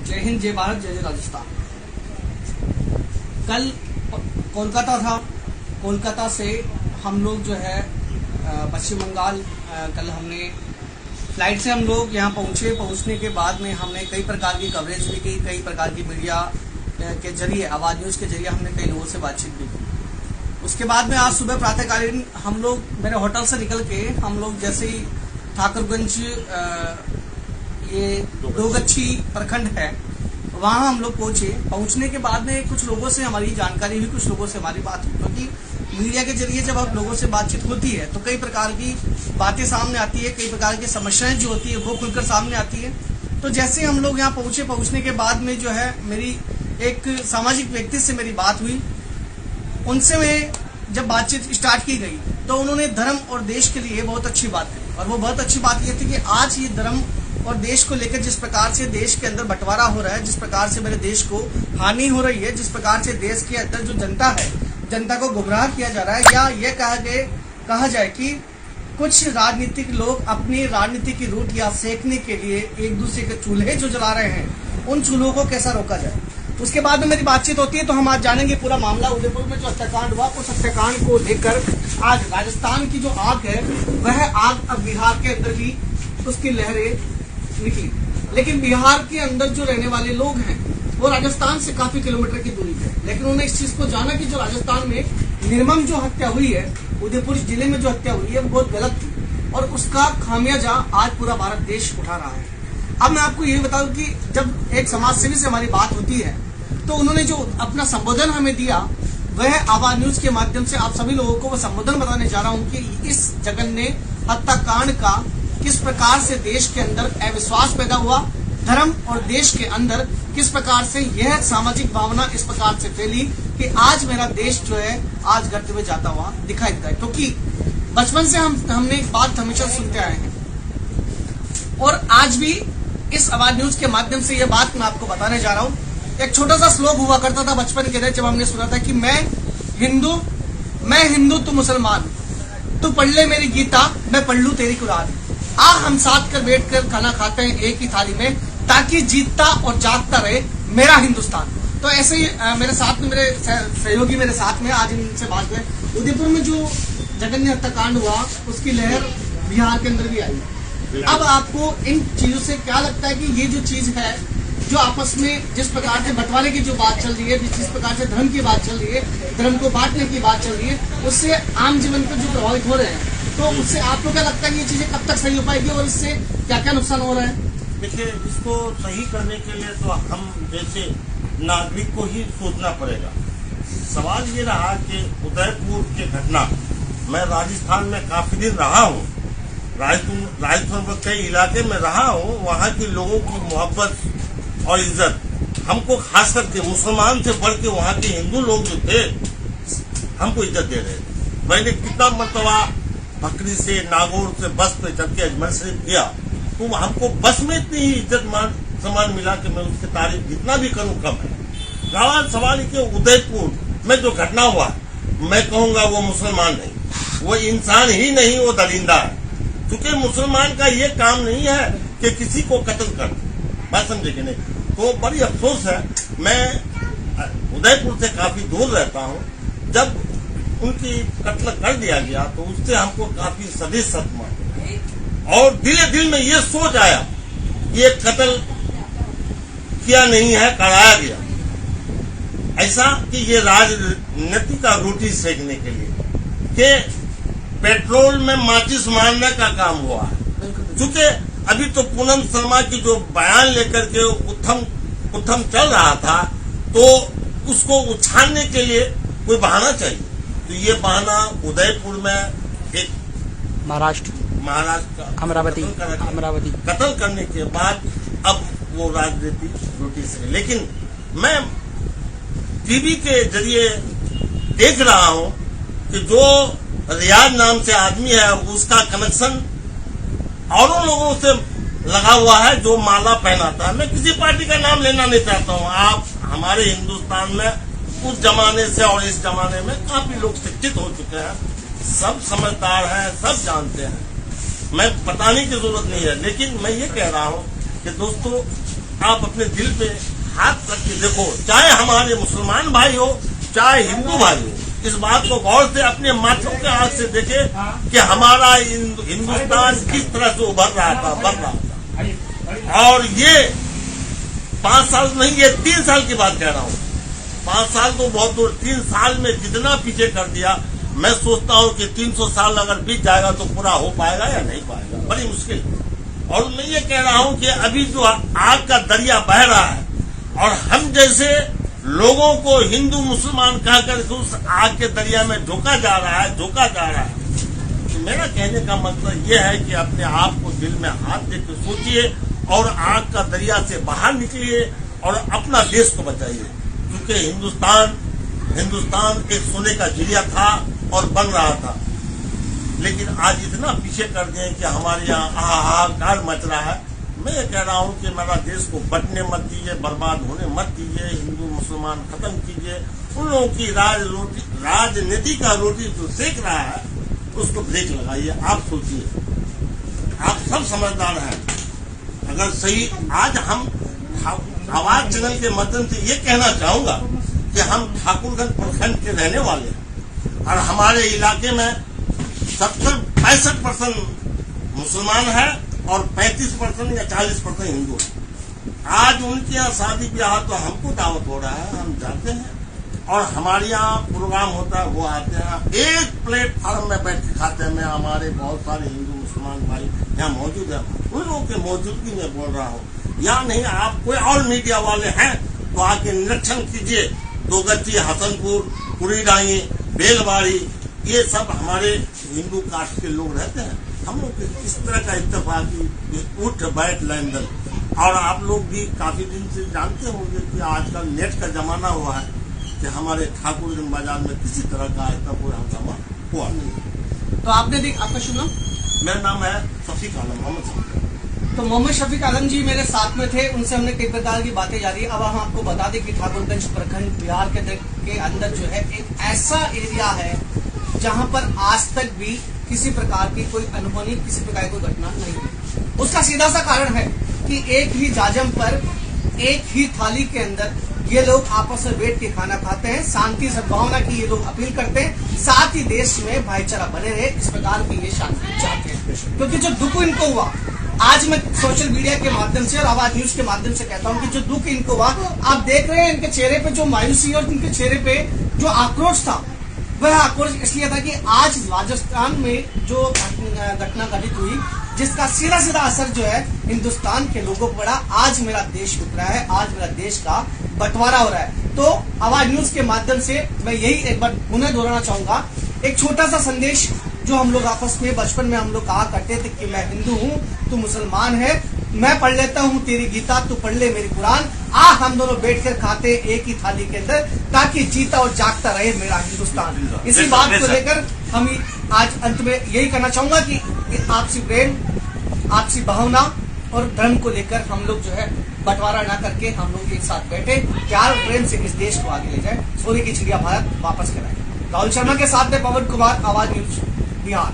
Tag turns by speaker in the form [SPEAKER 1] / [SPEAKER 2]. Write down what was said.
[SPEAKER 1] जय हिंद, जय भारत, जय जय राजस्थान। कल कोलकाता था। कोलकाता से हम लोग जो है पश्चिम बंगाल, कल हमने फ्लाइट से हम लोग यहाँ पहुँचे। पहुँचने के बाद में हमने कई प्रकार की कवरेज भी की, कई प्रकार की मीडिया के जरिए, आवाज न्यूज़ के जरिए हमने कई लोगों से बातचीत भी की। उसके बाद में आज सुबह प्रातःकालीन हम लोग मेरे होटल से निकल के हम लोग जैसे ही ठाकुरगंज, ये दोगच्छी प्रखंड है, वहां हम लोग पहुंचे। पहुंचने के बाद में कुछ लोगों से हमारी जानकारी हुई, कुछ लोगों से हमारी बात हुई, क्योंकि मीडिया के जरिए जब आप लोगों से बातचीत होती है तो कई प्रकार की बातें सामने आती है, कई प्रकार की समस्याएं जो होती है वो खुलकर सामने आती है। तो जैसे हम लोग यहाँ पहुंचे, पहुंचने के बाद में जो है मेरी एक सामाजिक व्यक्ति से मेरी बात हुई। उनसे मैं जब बातचीत स्टार्ट की गई तो उन्होंने धर्म और देश के लिए बहुत अच्छी बात कही, और वो बहुत अच्छी बात ये थी कि आज ये धर्म और देश को लेकर जिस प्रकार से देश के अंदर बंटवारा हो रहा है, जिस प्रकार से मेरे देश को हानि हो रही है, जिस प्रकार से देश के अंदर जो जनता है, जनता को गुमराह किया जा रहा है, या ये कहा जाए कि कुछ राजनीतिक लोग अपनी राजनीति की रोटियां सेकने के लिए एक दूसरे के चूल्हे जो जला रहे हैं, उन चूल्हों को कैसा रोका जाए। उसके बाद में मेरी बातचीत होती है तो हम आज जानेंगे पूरा मामला। उदयपुर में जो हत्याकांड हुआ, उस हत्याकांड को लेकर आज राजस्थान की जो आग है, वह आग अब बिहार के अंदर भी उसकी लहरें निकली। लेकिन बिहार के अंदर जो रहने वाले लोग हैं वो राजस्थान से काफी किलोमीटर की दूरी पे, लेकिन उन्होंने इस चीज को जाना कि जो राजस्थान में निर्मम जो हत्या हुई है, उदयपुर जिले में जो हत्या हुई है वो बहुत गलत थी, और उसका खामियाजा आज पूरा भारत देश उठा रहा है। अब मैं आपको ये बताऊं कि जब एक समाज सेवी से हमारी बात होती है तो उन्होंने जो अपना संबोधन हमें दिया, वह आवाज न्यूज के माध्यम से आप सभी लोगों को वो संबोधन बताने जा रहा हूं कि इस जघन्य हत्याकांड का किस प्रकार से देश के अंदर अविश्वास पैदा हुआ, धर्म और देश के अंदर किस प्रकार से यह सामाजिक भावना इस प्रकार से फैली कि आज मेरा देश जो है आज गर्त में जाता हुआ दिखाई देता है। क्योंकि बचपन से हमने एक बात हमेशा सुनते आए हैं, और आज भी इस आवाज न्यूज के माध्यम से यह बात मैं आपको बताने जा रहा हूं। एक छोटा सा श्लोक हुआ करता था बचपन के अंदर, जब हमने सुना था कि मैं हिंदू तू मुसलमान, तू पढ़ ले मेरी गीता, मैं पढ़ लूं तेरी कुरान, आ हम साथ कर बैठ कर खाना खाते हैं एक ही थाली में, ताकि जीतता और जागता रहे मेरा हिंदुस्तान। तो ऐसे ही मेरे साथ में मेरे सहयोगी मेरे साथ में आज इनसे बात करें। उदयपुर में जो जघन्य हत्याकांड हुआ उसकी लहर बिहार के अंदर भी आई। अब आपको इन चीजों से क्या लगता है कि ये जो चीज है, जो आपस में जिस प्रकार से बंटवारे की जो बात चल रही है, जिस प्रकार से धर्म की बात चल रही है, धर्म को बांटने की बात चल रही है, उससे आम जीवन पर जो प्रभावित हो रहे हैं, तो उससे आपको क्या लगता है कि ये चीजें कब तक सही हो पाएगी और इससे क्या क्या नुकसान हो रहा है?
[SPEAKER 2] देखिए, इसको सही करने के लिए तो हम जैसे नागरिक को ही सोचना पड़ेगा। सवाल ये रहा कि उदयपुर की घटना, मैं राजस्थान में काफी दिन रहा हूँ, राजस्थान में कई इलाके में रहा हूँ, वहाँ के लोगों की मोहब्बत और इज्जत हमको खास करके मुसलमान से बढ़ के वहाँ के हिंदू लोग जो थे हमको इज्जत दे रहे थे। मैंने कितना मरतबा बकरी से, नागौर से बस पे चढ़ के अजमेर शरीफ गया, तो हमको बस में इतनी ही इज्जत सम्मान मिला कि मैं उसकी तारीफ जितना भी करूं कम है। सवाल है कि उदयपुर में जो घटना हुआ, मैं कहूंगा वो मुसलमान नहीं, वो इंसान ही नहीं, वो दरिंदा है। क्योंकि मुसलमान का ये काम नहीं है कि किसी को कत्ल कर, बात समझे कि नहीं। तो बड़ी अफसोस है, मैं उदयपुर से काफी दूर रहता हूँ, जब उनकी कत्ल कर दिया गया तो उससे हमको काफी सदी सदमा, और दिल में ये सोच आया कि ये कत्ल किया नहीं है, कराया गया, ऐसा कि ये राजनीति का रोटी सेकने के लिए कि पेट्रोल में माचिस मारने का काम हुआ है। क्योंकि अभी तो पूनम शर्मा की जो बयान लेकर के उत्थम चल रहा था, तो उसको उछालने के लिए कोई बहाना चाहिए। तो ये बहाना उदयपुर में एक
[SPEAKER 1] महाराष्ट्र अमरावती
[SPEAKER 2] कत्ल करने के बाद अब वो राजनीति रोटी से। लेकिन मैं टीवी के जरिए देख रहा हूं कि जो रियाज नाम से आदमी है उसका कनेक्शन औरों लोगों से लगा हुआ है जो माला पहनाता है। मैं किसी पार्टी का नाम लेना नहीं चाहता हूं। आप हमारे हिंदुस्तान में उस जमाने से और इस जमाने में काफी लोग शिक्षित हो चुके हैं, सब समझदार हैं, सब जानते हैं, मैं बताने की जरूरत नहीं है। लेकिन मैं ये कह रहा हूं कि दोस्तों आप अपने दिल पे हाथ रख के देखो, चाहे हमारे मुसलमान भाई हो चाहे हिंदू भाई हो, इस बात को गौर से अपने माथों के हाथ से देखे कि हमारा हिंदुस्तान किस तरह से उभर रहा था, बढ़ रहा था। और ये 5 साल नहीं, ये 3 साल की बात कह रहा हूँ। 5 साल तो बहुत दूर, 3 साल में जितना पीछे कर दिया, मैं सोचता हूँ कि 300 साल अगर बीत जाएगा तो पूरा हो पाएगा या नहीं पाएगा, बड़ी मुश्किल। और मैं ये कह रहा हूँ कि अभी जो आग का दरिया बह रहा है और हम जैसे लोगों को हिंदू मुसलमान कहकर उस आग के दरिया में झोंका जा रहा है। तो मेरा कहने का मतलब यह है कि अपने आप को दिल में हाथ देकर सोचिए और आग का दरिया से बाहर निकलिए और अपना देश को बचाइए, क्योंकि हिंदुस्तान एक सोने का चिड़िया था और बन रहा था, लेकिन आज इतना पीछे कर दिए कि हमारे यहाँ हाहाकार मच रहा है। मैं ये कह रहा हूँ कि मेरा देश को बटने मत दीजिए, बर्बाद होने मत दीजिए, हिंदू मुसलमान खत्म कीजिए। उन लोगों की राजनीति का रोटी जो सेक रहा है उसको ब्रेक लगाइए। आप सोचिए, आप सब समझदार हैं। अगर सही, आज हम आवाज चैनल के माध्यम से ये कहना चाहूंगा कि हम ठाकुरगंज प्रखंड के रहने वाले हैं और हमारे इलाके में 65% मुसलमान है और 35% या 40% हिंदू है। आज उनके यहाँ शादी ब्याह तो हमको दावत हो रहा है, हम जाते हैं और हमारे यहाँ प्रोग्राम होता है, वो आते हैं, एक प्लेटफार्म में बैठ के खाते हैं। मैं हमारे बहुत सारे हिंदू मुसलमान भाई यहाँ मौजूद है, उन लोगों की मौजूदगी में बोल रहा हूँ। या नहीं, आप कोई और मीडिया वाले हैं तो आके निरीक्षण कीजिए। दोगती, हसनपुर, कुरीडाई, बेलवाड़ी, ये सब हमारे हिंदू कास्ट के लोग रहते हैं। हम लोग इस तरह का इत्तेफाकी उठ बैठ लेन देन। और आप लोग भी काफी दिन से जानते होंगे कि आजकल नेट का जमाना हुआ है कि हमारे ठाकुरगंज बाजार में किसी तरह का ऐसा कोई हंगामा हुआ नहीं।
[SPEAKER 1] तो आपने देख, आपका शुभ नाम?
[SPEAKER 2] मेरा नाम है शफीक आलम, मोहम्मद शफीक।
[SPEAKER 1] तो मोहम्मद शफीक आलम जी मेरे साथ में थे, उनसे हमने कई प्रकार की बातें जारी। अब हम आपको बता दें कि ठाकुरगंज प्रखंड बिहार के अंदर जो है एक ऐसा एरिया है जहां पर आज तक भी किसी प्रकार की कोई अनहोनी, किसी प्रकार की कोई घटना नहीं हुई। उसका सीधा सा कारण है कि एक ही जाजम पर, एक ही थाली के अंदर ये लोग आपस में बैठ के खाना खाते हैं, शांति सद्भावना की ये लोग अपील करते हैं, साथ ही देश में भाईचारा बने रहे, इस प्रकार की ये शांति चाहते हैं। क्योंकि जो दुख इनको हुआ, आज मैं सोशल मीडिया के माध्यम से और आवाज न्यूज के माध्यम से कहता हूं कि जो दुख इनको हुआ, आप देख रहे हैं इनके चेहरे पे जो मायूसी और इनके चेहरे पे जो आक्रोश था, वह आक्रोश इसलिए था कि आज राजस्थान में जो घटना घटित हुई, जिसका सीधा सीधा असर जो है हिंदुस्तान के लोगों को पड़ा। आज मेरा देश बिक रहा है, आज मेरा देश का बंटवारा हो रहा है। तो आवाज न्यूज के माध्यम से मैं यही एक बार पुनः दोहराना चाहूंगा, एक छोटा सा संदेश जो हम लोग आपस में बचपन में हम लोग कहा करते थे कि मैं हिंदू हूँ, तू मुसलमान है, मैं पढ़ लेता हूँ तेरी गीता, तू पढ़ ले मेरी कुरान, हम दोनों बैठकर खाते एक ही थाली के अंदर, ताकि जीता और जागता रहे मेरा हिंदुस्तान। इसी बात को लेकर हम आज अंत में यही कहना चाहूंगा कि आपसी प्रेम, आपसी भावना और धर्म को लेकर हम लोग जो है बंटवारा ना करके हम लोग एक साथ बैठे, प्यार और प्रेम से इस देश को आगे ले जाए, सोने की चिड़िया भारत वापस कराए। राहुल शर्मा के साथ में पवन कुमार, आवाज न्यूज बिहार।